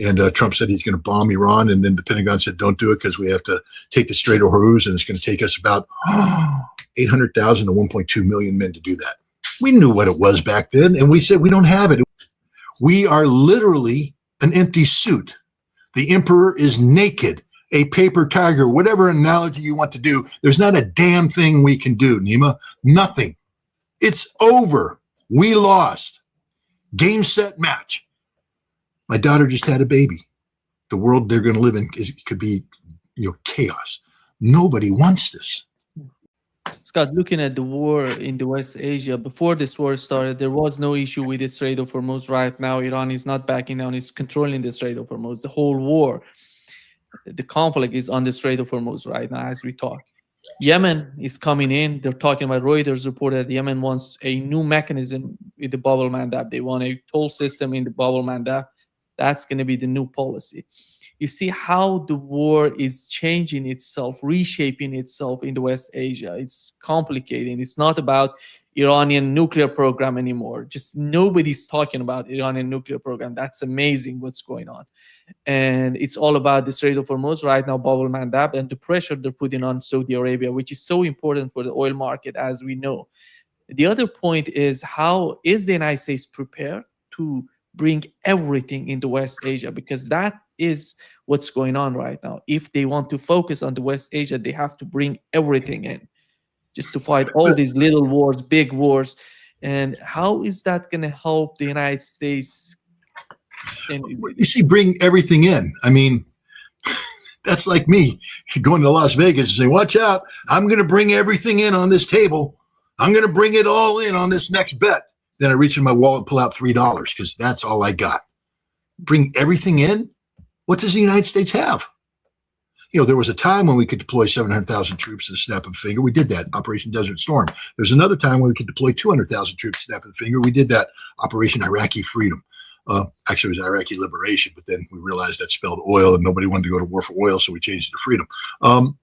And Trump said he's going to bomb Iran. And then the Pentagon said, don't do it because we have to take the Strait of Hormuz. And it's going to take us about 800,000 to 1.2 million men to do that. We knew what it was back then. And we said, we don't have it. We are literally an empty suit. The emperor is naked, a paper tiger, whatever analogy you want to do. There's not a damn thing we can do, Nima. Nothing. It's over. We lost. Game, set, match. My daughter just had a baby. The world they're going to live in could be, chaos. Nobody wants this. Scott, looking at the war in the West Asia, before this war started, there was no issue with the Strait of Hormuz. Right now, Iran is not backing down. It's controlling the Strait of Hormuz. The whole war, the conflict is on the Strait of Hormuz right now as we talk. Yemen is coming in. They're talking about, Reuters reported that Yemen wants a new mechanism with the el-Mandeb. They want a toll system in the el-Mandeb. That's going to be the new policy. You see how the war is changing itself, reshaping itself in the West Asia. It's complicating. It's not about Iranian nuclear program anymore. Just nobody's talking about Iranian nuclear program. That's amazing what's going on. And it's all about the Strait of Hormuz right now, el-Mandeb, and the pressure they're putting on Saudi Arabia, which is so important for the oil market, as we know. The other point is, how is the United States prepared to bring everything into West Asia? Because that is what's going on right now. If they want to focus on the West Asia, they have to bring everything in just to fight all these little wars, big wars. And how is that going to help the United States? You see, bring everything in. I mean, that's like me going to Las Vegas and saying, watch out, I'm going to bring everything in on this table. I'm going to bring it all in on this next bet. Then I reach in my wallet and pull out $3 because that's all I got. Bring everything in? What does the United States have? There was a time when we could deploy 700,000 troops in a snap of a finger. We did that, Operation Desert Storm. There's another time when we could deploy 200,000 troops in a snap of the finger. We did that, Operation Iraqi Freedom. Actually, it was Iraqi Liberation, but then we realized that spelled oil and nobody wanted to go to war for oil, so we changed it to freedom.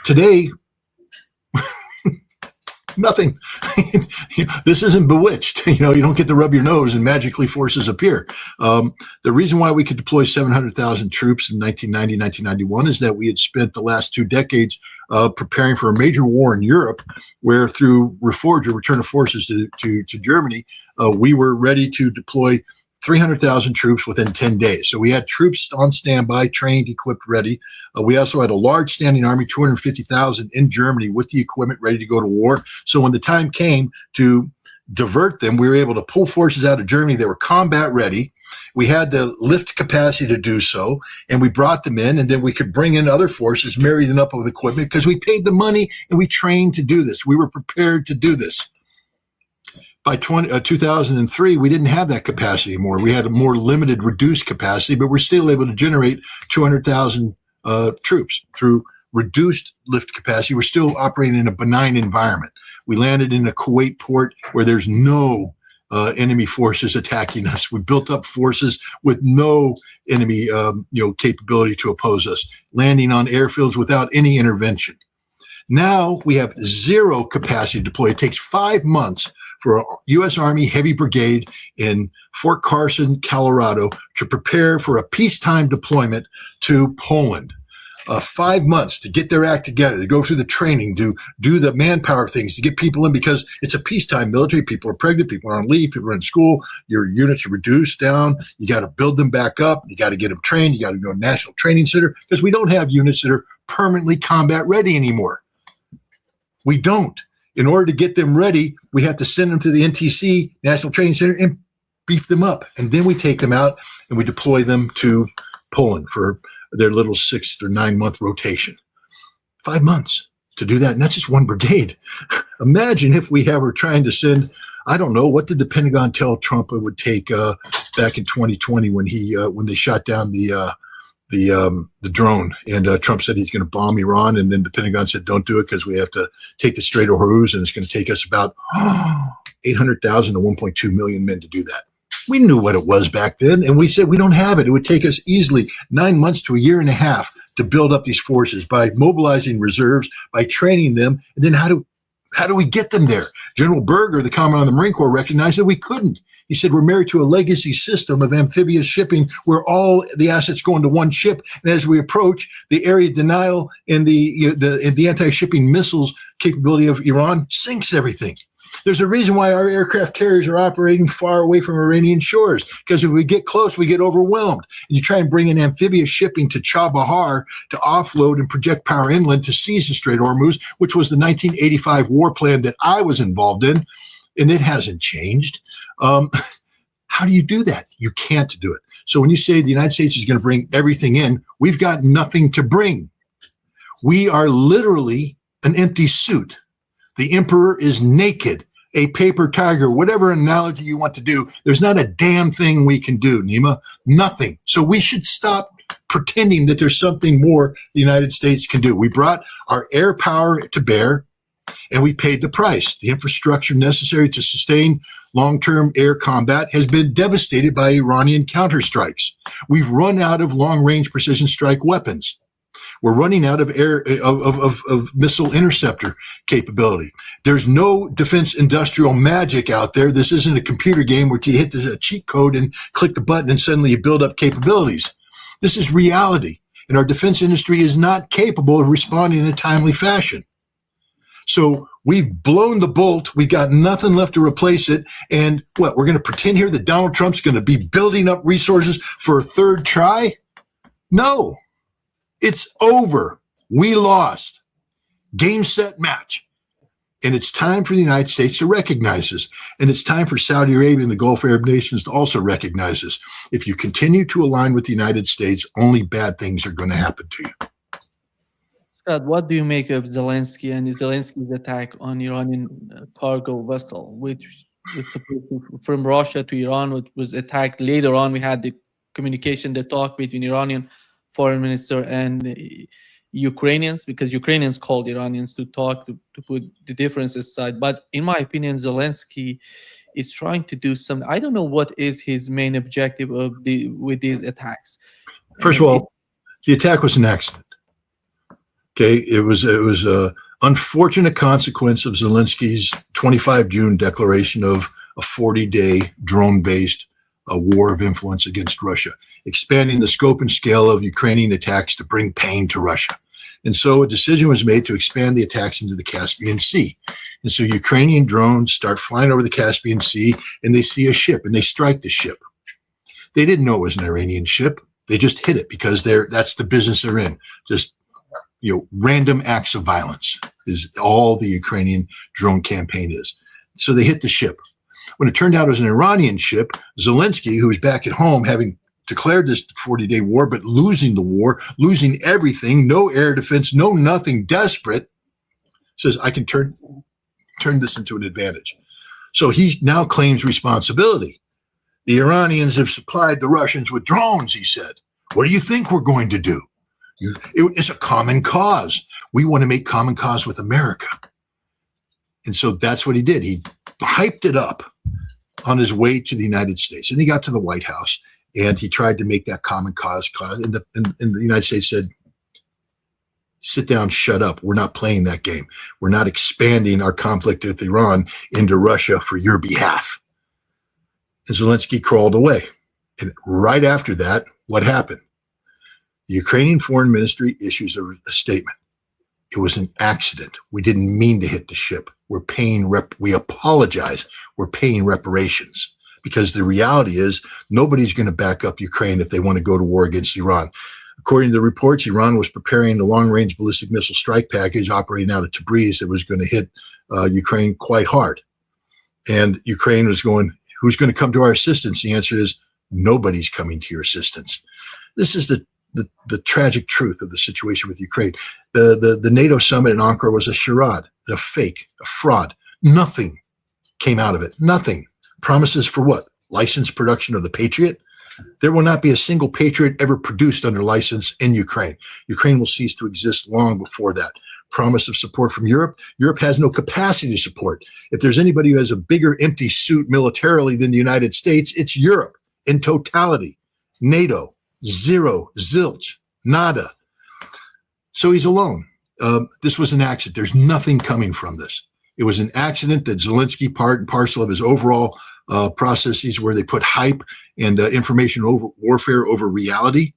Today, nothing. This isn't Bewitched. You don't get to rub your nose and magically forces appear. The reason why we could deploy 700,000 troops in 1990, 1991 is that we had spent the last 2 decades preparing for a major war in Europe, where through Reforge, or Return of Forces to Germany, we were ready to deploy 300,000 troops within 10 days. So we had troops on standby, trained, equipped, ready. We also had a large standing army, 250,000 in Germany with the equipment ready to go to war. So when the time came to divert them, we were able to pull forces out of Germany. They were combat ready. We had the lift capacity to do so, and we brought them in, and then we could bring in other forces, marry them up with equipment, because we paid the money and we trained to do this. We were prepared to do this. By 2003, we didn't have that capacity anymore. We had a more limited, reduced capacity, but we're still able to generate 200,000 troops through reduced lift capacity. We're still operating in a benign environment. We landed in a Kuwait port where there's no enemy forces attacking us. We built up forces with no enemy, capability to oppose us, landing on airfields without any intervention. Now we have zero capacity to deploy. It takes 5 months for a U.S. Army heavy brigade in Fort Carson, Colorado, to prepare for a peacetime deployment to Poland. 5 months to get their act together, to go through the training, to do the manpower things, to get people in, because it's a peacetime military. People are pregnant, people are on leave, people are in school. Your units are reduced down. You got to build them back up. You got to get them trained. You got to go to a national training center, because we don't have units that are permanently combat ready anymore. We don't. In order to get them ready, we have to send them to the NTC, National Training Center, and beef them up. And then we take them out and we deploy them to Poland for their little 6 or 9 month rotation. 5 months to do that. And that's just one brigade. Imagine if we were trying to send, I don't know, what did the Pentagon tell Trump it would take back in 2020 when they shot down the drone, and Trump said he's going to bomb Iran, and then the Pentagon said don't do it because we have to take the Strait of Hormuz, and it's going to take us about 800,000 to 1.2 million men to do that. We knew what it was back then, and we said we don't have it. It would take us easily 9 months to a year and a half to build up these forces by mobilizing reserves, by training them, and then how do How do we get them there? General Berger, the Commandant of the Marine Corps, recognized that we couldn't. He said, we're married to a legacy system of amphibious shipping where all the assets go into one ship. And as we approach, the area denial and the anti-shipping missiles capability of Iran sinks everything. There's a reason why our aircraft carriers are operating far away from Iranian shores, because if we get close, we get overwhelmed. And you try and bring in amphibious shipping to Chabahar to offload and project power inland to seize the Strait of Hormuz, which was the 1985 war plan that I was involved in, and it hasn't changed. How do you do that? You can't do it. So when you say the United States is going to bring everything in, we've got nothing to bring. We are literally an empty suit. The emperor is naked, a paper tiger, whatever analogy you want to do. There's not a damn thing we can do, Nima. Nothing. So we should stop pretending that there's something more the United States can do. We brought our air power to bear, and we paid the price. The infrastructure necessary to sustain long-term air combat has been devastated by Iranian counterstrikes. We've run out of long-range precision strike weapons. We're running out of of missile interceptor capability. There's no defense industrial magic out there. This isn't a computer game where you hit the cheat code and click the button and suddenly you build up capabilities. This is reality, and our defense industry is not capable of responding in a timely fashion. So we've blown the bolt. We got nothing left to replace it. And what, we're going to pretend here that Donald Trump's going to be building up resources for a third try? No. It's over. We lost. Game, set, match. And it's time for the United States to recognize this. And it's time for Saudi Arabia and the Gulf Arab nations to also recognize this. If you continue to align with the United States, only bad things are going to happen to you. Scott, what do you make of Zelensky and Zelensky's attack on Iranian cargo vessel, which was supposed to, from Russia to Iran, which was attacked later on? We had the communication, the talk between Iranian foreign minister and Ukrainians, because Ukrainians called Iranians to talk to put the differences aside. But in my opinion, Zelensky is trying to do something. I don't know what is his main objective of with these attacks. First of all, the attack was an accident. Okay, it was a unfortunate consequence of Zelensky's 25 June declaration of a 40-day drone-based war of influence against Russia, expanding the scope and scale of Ukrainian attacks to bring pain to Russia. And so a decision was made to expand the attacks into the Caspian Sea. And so Ukrainian drones start flying over the Caspian Sea, and they see a ship, and they strike the ship. They didn't know it was an Iranian ship. They just hit it because that's the business they're in. Just, random acts of violence is all the Ukrainian drone campaign is. So they hit the ship. When it turned out it was an Iranian ship, Zelensky, who was back at home having declared this 40-day war, but losing the war, losing everything, no air defense, no nothing, desperate, says, I can turn this into an advantage. So he now claims responsibility. The Iranians have supplied the Russians with drones, he said. What do you think we're going to do? It's a common cause. We want to make common cause with America. And so that's what he did. He hyped it up on his way to the United States. And he got to the White House, and he tried to make that common cause. And the United States said, sit down, shut up. We're not playing that game. We're not expanding our conflict with Iran into Russia for your behalf. And Zelensky crawled away. And right after that, what happened? The Ukrainian Foreign Ministry issues a statement. It was an accident. We didn't mean to hit the ship. We're paying we apologize. We're paying reparations, because the reality is nobody's going to back up Ukraine if they want to go to war against Iran. According to the reports, Iran was preparing a long-range ballistic missile strike package operating out of Tabriz that was going to hit Ukraine quite hard. And Ukraine was going, who's going to come to our assistance? The answer is nobody's coming to your assistance. This is the tragic truth of the situation with Ukraine. The NATO summit in Ankara was a charade, a fake, a fraud. Nothing came out of it. Nothing. Promises for what? Licensed production of the Patriot? There will not be a single Patriot ever produced under license in Ukraine. Ukraine will cease to exist long before that. Promise of support from Europe. Europe has no capacity to support. If there's anybody who has a bigger empty suit militarily than the United States, it's Europe in totality. NATO. Zero, zilch, nada. So he's alone. This was an accident. There's nothing coming from this. It was an accident that Zelensky, part and parcel of his overall processes where they put hype and information over warfare over reality,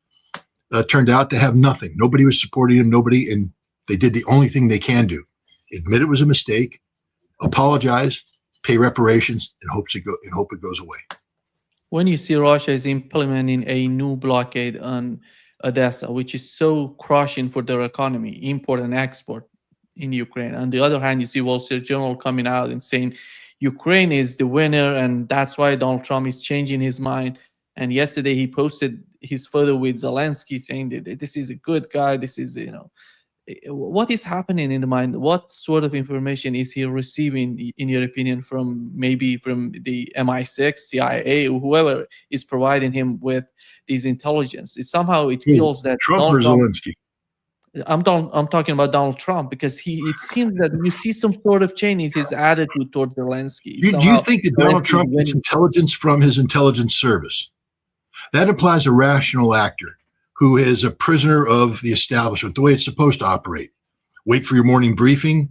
turned out to have nothing. Nobody was supporting him. Nobody, and they did the only thing they can do: admit it was a mistake, apologize, pay reparations, and hope it goes away. When you see Russia is implementing a new blockade on Odessa, which is so crushing for their economy, import and export in Ukraine. On the other hand, you see Wall Street Journal coming out and saying Ukraine is the winner, and that's why Donald Trump is changing his mind. And yesterday he posted his photo with Zelensky saying that this is a good guy. This is, what is happening in the mind? What sort of information is he receiving, in your opinion, from the MI6, CIA, or whoever is providing him with these intelligence? It feels that Trump or Zelensky. I'm talking about Donald Trump, because it seems that you see some sort of change in his attitude towards Zelensky. Do you think that Donald Trump gets intelligence from his intelligence service? That implies a rational actor who is a prisoner of the establishment, the way it's supposed to operate. Wait for your morning briefing,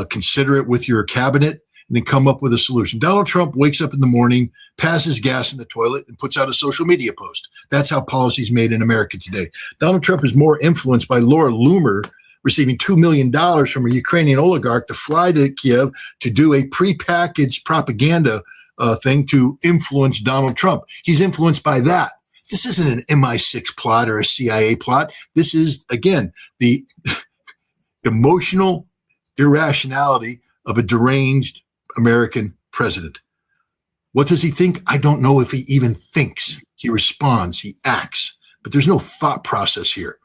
consider it with your cabinet, and then come up with a solution. Donald Trump wakes up in the morning, passes gas in the toilet, and puts out a social media post. That's how policy is made in America today. Donald Trump is more influenced by Laura Loomer receiving $2 million from a Ukrainian oligarch to fly to Kiev to do a prepackaged propaganda thing to influence Donald Trump. He's influenced by that. This isn't an MI6 plot or a CIA plot. This is, again, the emotional irrationality of a deranged American president. What does he think? I don't know if he even thinks. He responds, he acts, but there's no thought process here.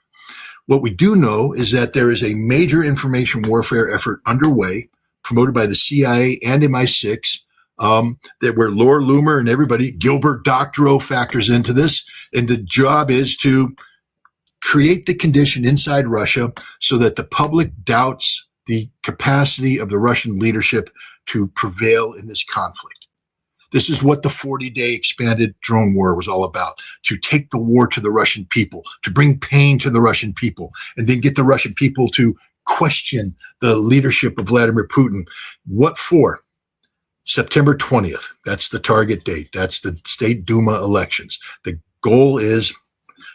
What we do know is that there is a major information warfare effort underway, promoted by the CIA and MI6, that where Laura Loomer and everybody, Gilbert Doctorow factors into this. And the job is to create the condition inside Russia so that the public doubts the capacity of the Russian leadership to prevail in this conflict. This is what the 40-day expanded drone war was all about, to take the war to the Russian people, to bring pain to the Russian people, and then get the Russian people to question the leadership of Vladimir Putin. What for? September 20th. That's the target date. That's the State Duma elections. The goal is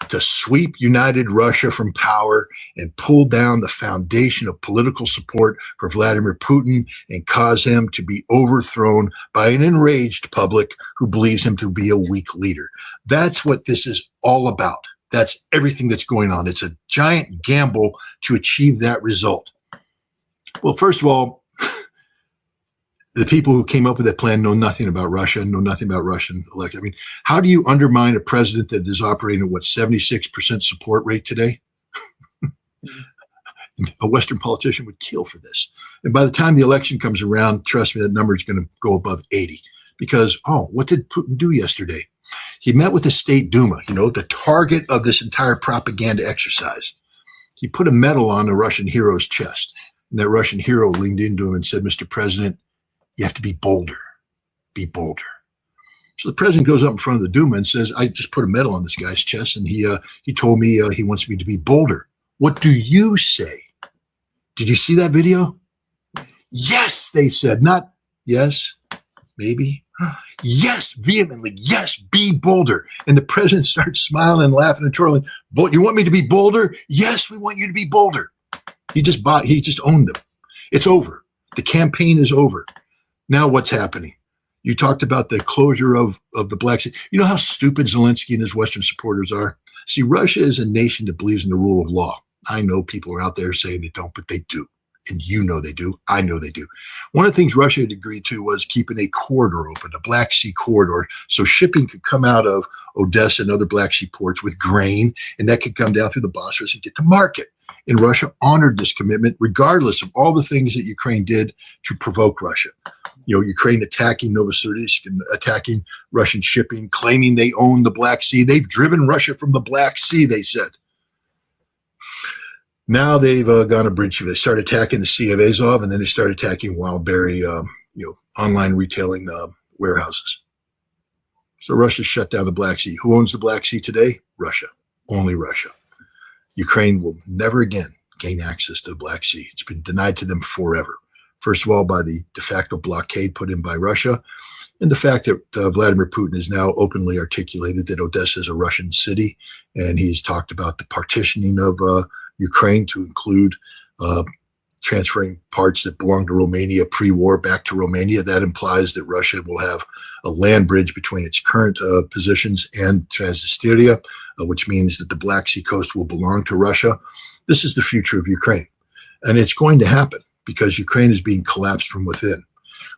to sweep united Russia from power and pull down the foundation of political support for Vladimir Putin and cause him to be overthrown by an enraged public who believes him to be a weak leader. That's what this is all about. That's everything that's going on. It's a giant gamble to achieve that result. Well, first of all, the people who came up with that plan know nothing about Russia, know nothing about Russian election. I mean, how do you undermine a president that is operating at, 76% support rate today? A Western politician would kill for this. And by the time the election comes around, trust me, that number is going to go above 80. Because, what did Putin do yesterday? He met with the State Duma, the target of this entire propaganda exercise. He put a medal on a Russian hero's chest. And that Russian hero leaned into him and said, Mr. President, you have to be bolder. Be bolder. So the president goes up in front of the Duma and says, I just put a medal on this guy's chest, and he told me he wants me to be bolder. What do you say? Did you see that video? Yes, they said. Not yes, maybe. Yes, vehemently. Yes, be bolder. And the president starts smiling and laughing and twirling. You want me to be bolder? Yes, we want you to be bolder. He just owned them. It's over. The campaign is over. Now what's happening? You talked about the closure of the Black Sea. You know how stupid Zelensky and his Western supporters are? See, Russia is a nation that believes in the rule of law. I know people are out there saying they don't, but they do. And you know they do. I know they do. One of the things Russia had agreed to was keeping a corridor open, a Black Sea corridor, so shipping could come out of Odessa and other Black Sea ports with grain, and that could come down through the Bosphorus and get to market. And Russia honored this commitment, regardless of all the things that Ukraine did to provoke Russia. Ukraine attacking Novosibirsk and attacking Russian shipping, claiming they own the Black Sea. They've driven Russia from the Black Sea, they said. Now they've gone a bridge. They start attacking the Sea of Azov, and then they start attacking Wildberry, online retailing warehouses. So Russia shut down the Black Sea. Who owns the Black Sea today? Russia. Only Russia. Ukraine will never again gain access to the Black Sea. It's been denied to them forever. First of all, by the de facto blockade put in by Russia, and the fact that Vladimir Putin has now openly articulated that Odessa is a Russian city, and he's talked about the partitioning of Ukraine to include transferring parts that belong to Romania pre-war back to Romania. That implies that Russia will have a land bridge between its current positions and Transnistria, which means that the Black Sea coast will belong to Russia. This is the future of Ukraine, and it's going to happen because Ukraine is being collapsed from within.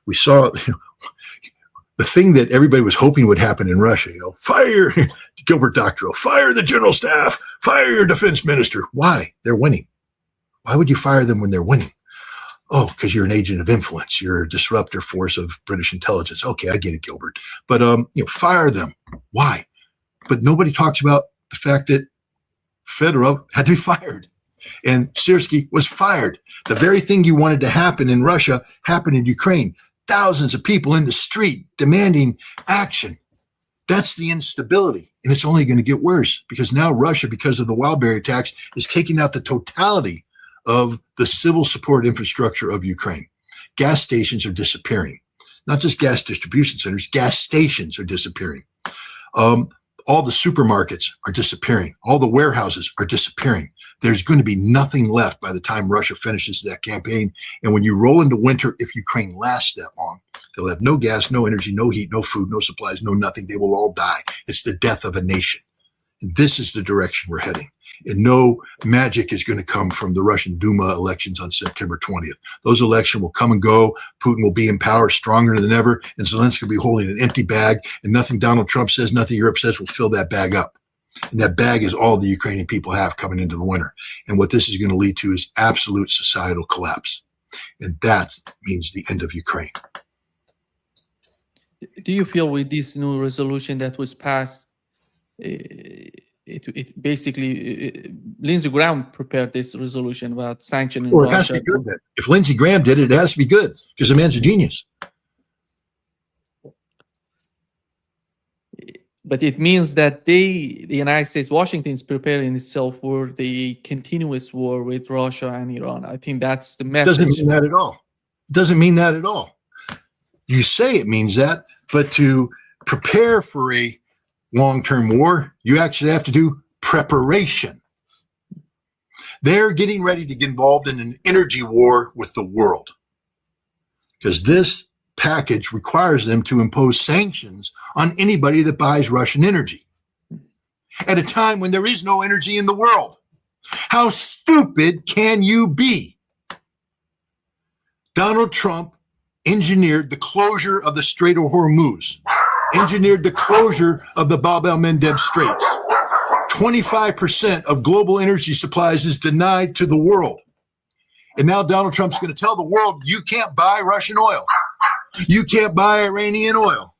We saw the thing that everybody was hoping would happen in Russia, fire Gilbert Doctorow, fire the general staff, fire your defense minister. Why? They're winning. Why would you fire them when they're winning? Oh, because you're an agent of influence. You're a disruptor force of British intelligence. Okay, I get it, Gilbert. But fire them. Why? But nobody talks about the fact that Fedorov had to be fired and Syrskyi was fired. The very thing you wanted to happen in Russia happened in Ukraine. Thousands of people in the street demanding action. That's the instability. And it's only going to get worse because now Russia, because of the Wildberry attacks, is taking out the totality of the civil support infrastructure of Ukraine. Gas stations are disappearing. Not just gas distribution centers, gas stations are disappearing. All the supermarkets are disappearing. All the warehouses are disappearing. There's going to be nothing left by the time Russia finishes that campaign. And when you roll into winter, if Ukraine lasts that long, they'll have no gas, no energy, no heat, no food, no supplies, no nothing. They will all die. It's the death of a nation. And this is the direction we're heading. And no magic is going to come from the Russian Duma elections on September 20th. Those elections will come and go. Putin will be in power stronger than ever. And Zelensky will be holding an empty bag. And nothing Donald Trump says, nothing Europe says will fill that bag up. And that bag is all the Ukrainian people have coming into the winter. And what this is going to lead to is absolute societal collapse. And that means the end of Ukraine. Do you feel with this new resolution that was passed, it basically Lindsey Graham prepared this resolution about sanctioning Well, it Russia? has to be good then. If Lindsey Graham did it, it has to be good because the man's a genius. But it means that the United States, Washington is preparing itself for the continuous war with Russia and Iran. I think that's the message. Doesn't mean that at all. It doesn't mean that at all. You say it means that, but to prepare for a long-term war, you actually have to do preparation. They're getting ready to get involved in an energy war with the world because this package requires them to impose sanctions on anybody that buys Russian energy at a time when there is no energy in the world. How stupid can you be? Donald Trump engineered the closure of the Strait of Hormuz, engineered the closure of the Bab el-Mandeb Straits. 25% of global energy supplies is denied to the world. And now Donald Trump's going to tell the world, you can't buy Russian oil. You can't buy Iranian oil.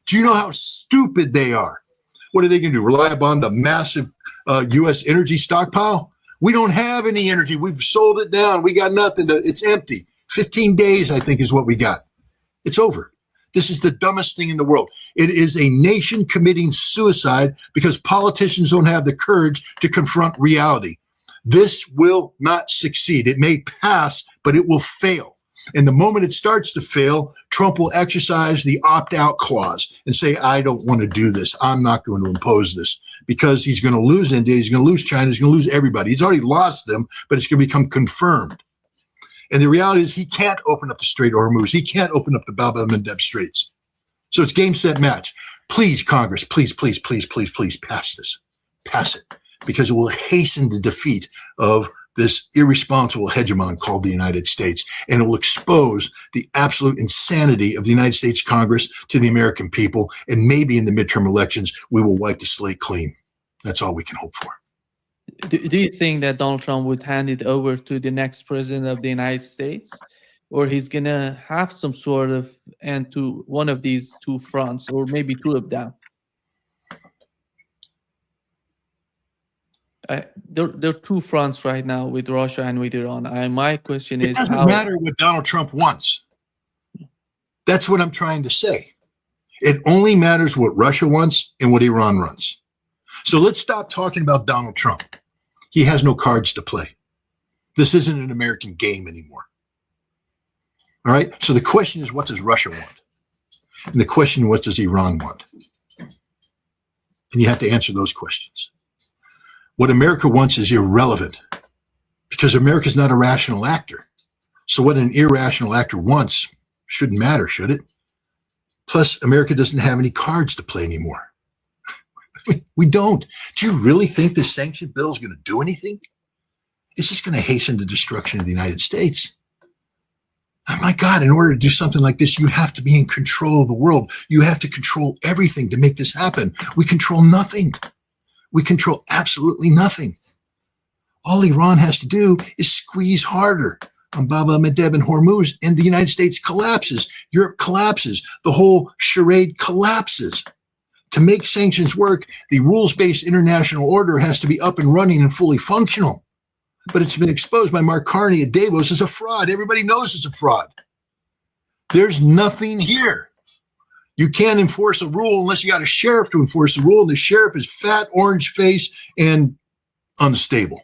Do you know how stupid they are? What are they going to do? Rely upon the massive U.S. energy stockpile? We don't have any energy. We've sold it down. We got nothing. It's empty. 15 days, I think, is what we got. It's over. This is the dumbest thing in the world. It is a nation committing suicide because politicians don't have the courage to confront reality. This will not succeed. It may pass, but it will fail. And the moment it starts to fail, Trump will exercise the opt-out clause and say, I don't want to do this. I'm not going to impose this because he's going to lose India. He's going to lose China. He's going to lose everybody. He's already lost them, but it's going to become confirmed. And the reality is he can't open up the Strait of Hormuz. He can't open up the Bab el-Mandeb Straits. So it's game, set, match. Please, Congress, please, please, please, please, please pass this. Pass it because it will hasten the defeat of this irresponsible hegemon called the United States, and it will expose the absolute insanity of the United States Congress to the American people, and maybe in the midterm elections, we will wipe the slate clean. That's all we can hope for. Do you think that Donald Trump would hand it over to the next president of the United States, or he's going to have some sort of end to one of these two fronts, or maybe two of them? There are two fronts right now with Russia and with Iran. My question is, it doesn't matter what Donald Trump wants. That's what I'm trying to say. It only matters what Russia wants and what Iran wants. So let's stop talking about Donald Trump. He has no cards to play. This isn't an American game anymore. All right. So the question is, what does Russia want? And the question, what does Iran want? And you have to answer those questions. What America wants is irrelevant because America is not a rational actor. So what an irrational actor wants shouldn't matter, should it? Plus, America doesn't have any cards to play anymore. We don't. Do you really think this sanction bill is going to do anything? It's just going to hasten the destruction of the United States. Oh my God, in order to do something like this, you have to be in control of the world. You have to control everything to make this happen. We control nothing. We control absolutely nothing. All Iran has to do is squeeze harder on el-Mandeb and Hormuz, and the United States collapses. Europe collapses. The whole charade collapses. To make sanctions work, the rules-based international order has to be up and running and fully functional. But it's been exposed by Mark Carney at Davos as a fraud. Everybody knows it's a fraud. There's nothing here. You can't enforce a rule unless you got a sheriff to enforce the rule, and the sheriff is fat, orange-faced, and unstable,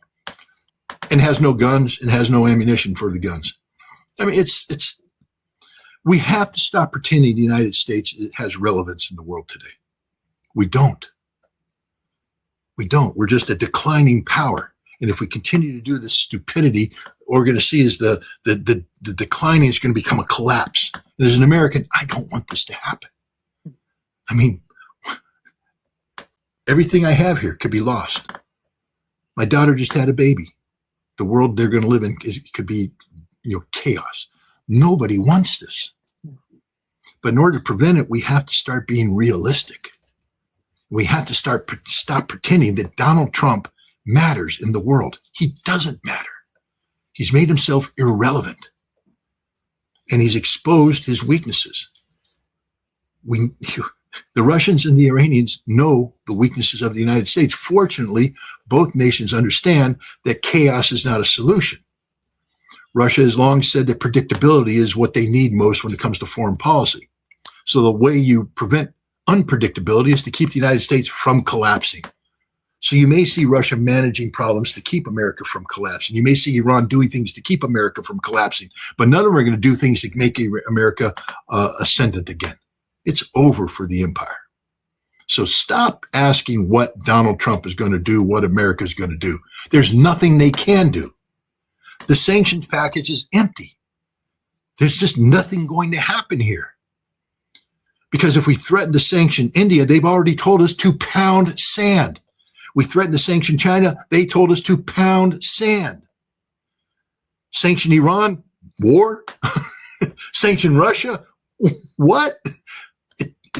and has no guns and has no ammunition for the guns. I mean, we have to stop pretending the United States has relevance in the world today. We don't. We don't. We're just a declining power. And if we continue to do this stupidity, what we're going to see is the declining is going to become a collapse. And as an American, I don't want this to happen. I mean, everything I have here could be lost. My daughter just had a baby. The world they're going to live in could be, chaos. Nobody wants this. But in order to prevent it, we have to start being realistic. We have to stop pretending that Donald Trump matters in the world. He doesn't matter. He's made himself irrelevant. And he's exposed his weaknesses. The Russians and the Iranians know the weaknesses of the United States. Fortunately, both nations understand that chaos is not a solution. Russia has long said that predictability is what they need most when it comes to foreign policy. So the way you prevent unpredictability is to keep the United States from collapsing. So you may see Russia managing problems to keep America from collapsing. You may see Iran doing things to keep America from collapsing, but none of them are going to do things to make America ascendant again. It's over for the empire. So stop asking what Donald Trump is going to do, what America is going to do. There's nothing they can do. The sanctions package is empty. There's just nothing going to happen here. Because if we threaten to sanction India, they've already told us to pound sand. We threatened to sanction China, they told us to pound sand. Sanction Iran, war. Sanction Russia, what?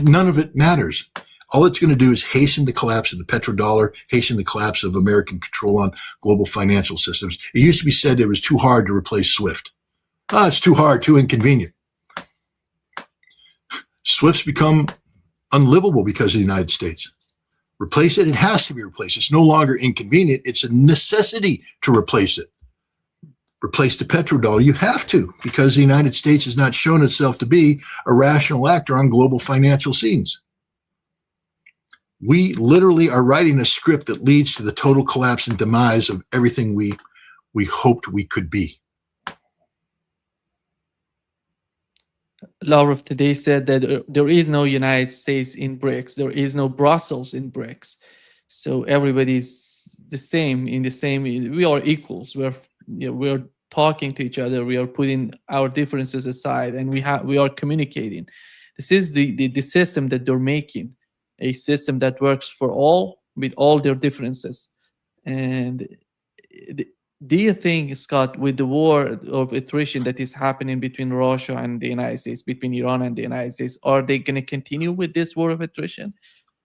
None of it matters. All it's going to do is hasten the collapse of the petrodollar, hasten the collapse of American control on global financial systems. It used to be said it was too hard to replace SWIFT. It's too hard, too inconvenient. SWIFT's become unlivable because of the United States. Replace it, it has to be replaced. It's no longer inconvenient. It's a necessity to replace it. Replace the petrodollar. You have to, because the United States has not shown itself to be a rational actor on global financial scenes. We literally are writing a script that leads to the total collapse and demise of everything we hoped we could be. Lavrov today said that there is no United States in BRICS. There is no Brussels in BRICS. So everybody's the same in the same. We are equals. We're talking to each other. We are putting our differences aside, and we are communicating. This is the system that they're making, a system that works for all with all their differences. And do you think, Scott, with the war of attrition that is happening between Russia and the United States, between Iran and the United States, are they going to continue with this war of attrition?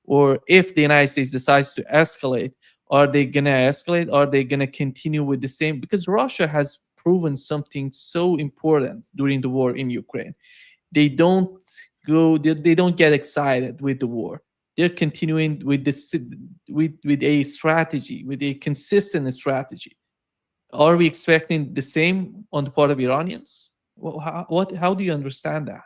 Or if the United States decides to escalate, are they going to escalate? Are they going to continue with the same? Because Russia has proven something so important during the war in Ukraine. They don't get excited with the war. They're continuing with with a strategy, with a consistent strategy. Are we expecting the same on the part of Iranians? How do you understand that?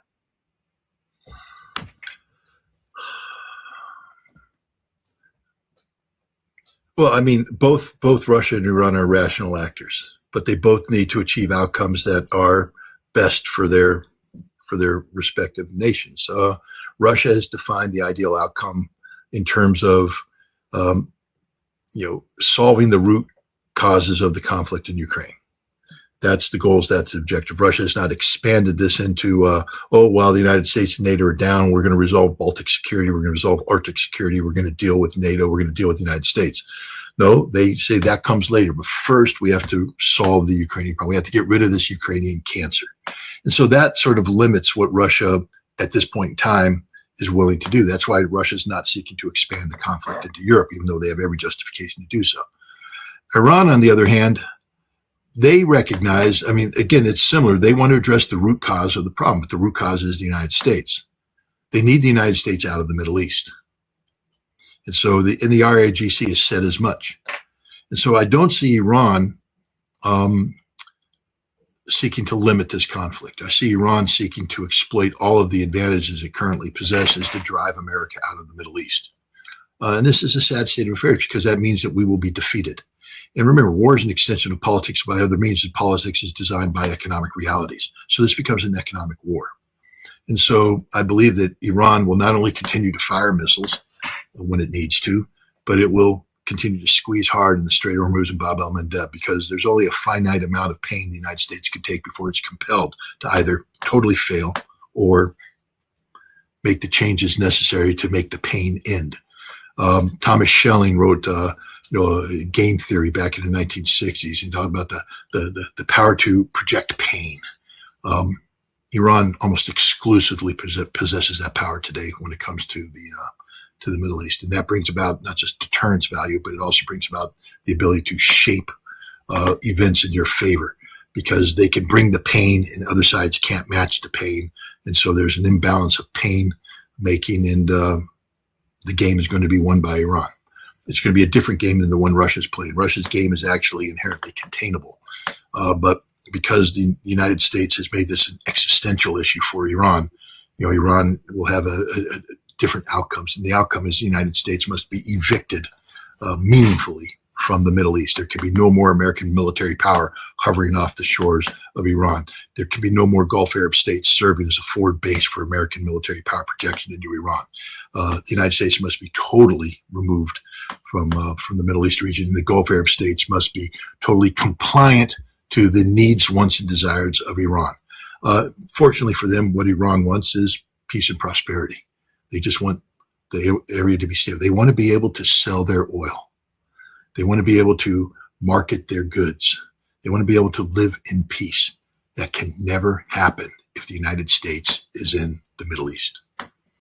Well, I mean, both Russia and Iran are rational actors, but they both need to achieve outcomes that are best for their respective nations. Russia has defined the ideal outcome in terms of solving the root causes of the conflict in Ukraine. That's the goals. That's the objective. Russia has not expanded this into, while the United States and NATO are down, we're going to resolve Baltic security. We're going to resolve Arctic security. We're going to deal with NATO. We're going to deal with the United States. No, they say that comes later. But first, we have to solve the Ukrainian problem. We have to get rid of this Ukrainian cancer. And so that sort of limits what Russia, at this point in time, is willing to do. That's why Russia is not seeking to expand the conflict into Europe, even though they have every justification to do so. Iran, on the other hand, they recognize, again, it's similar. They want to address the root cause of the problem, but the root cause is the United States. They need the United States out of the Middle East. And so the RIGC has said as much. And so I don't see Iran seeking to limit this conflict. I see Iran seeking to exploit all of the advantages it currently possesses to drive America out of the Middle East. And this is a sad state of affairs because that means that we will be defeated. And remember, war is an extension of politics by other means, and politics is designed by economic realities. So this becomes an economic war. And so I believe that Iran will not only continue to fire missiles when it needs to, but it will continue to squeeze hard in the Strait of Hormuz and Bab el-Mandeb, because there's only a finite amount of pain the United States could take before it's compelled to either totally fail or make the changes necessary to make the pain end. Thomas Schelling wrote game theory back in the 1960s and talked about the power to project pain. Iran almost exclusively possesses that power today when it comes to the Middle East, and that brings about not just deterrence value, but it also brings about the ability to shape events in your favor, because they can bring the pain and other sides can't match the pain, and so there's an imbalance of pain making, and the game is going to be won by Iran. It's going to be a different game than the one Russia's playing. Russia's game is actually inherently containable. But because the United States has made this an existential issue for Iran, Iran will have a different outcomes. And the outcome is the United States must be evicted meaningfully from the Middle East. There can be no more American military power hovering off the shores of Iran. There can be no more Gulf Arab states serving as a forward base for American military power projection into Iran. The United States must be totally removed from the Middle East region. And the Gulf Arab states must be totally compliant to the needs, wants, and desires of Iran. Fortunately for them, what Iran wants is peace and prosperity. They just want the area to be stable. They want to be able to sell their oil. They want to be able to market their goods. They want to be able to live in peace. That can never happen if the United States is in the Middle East.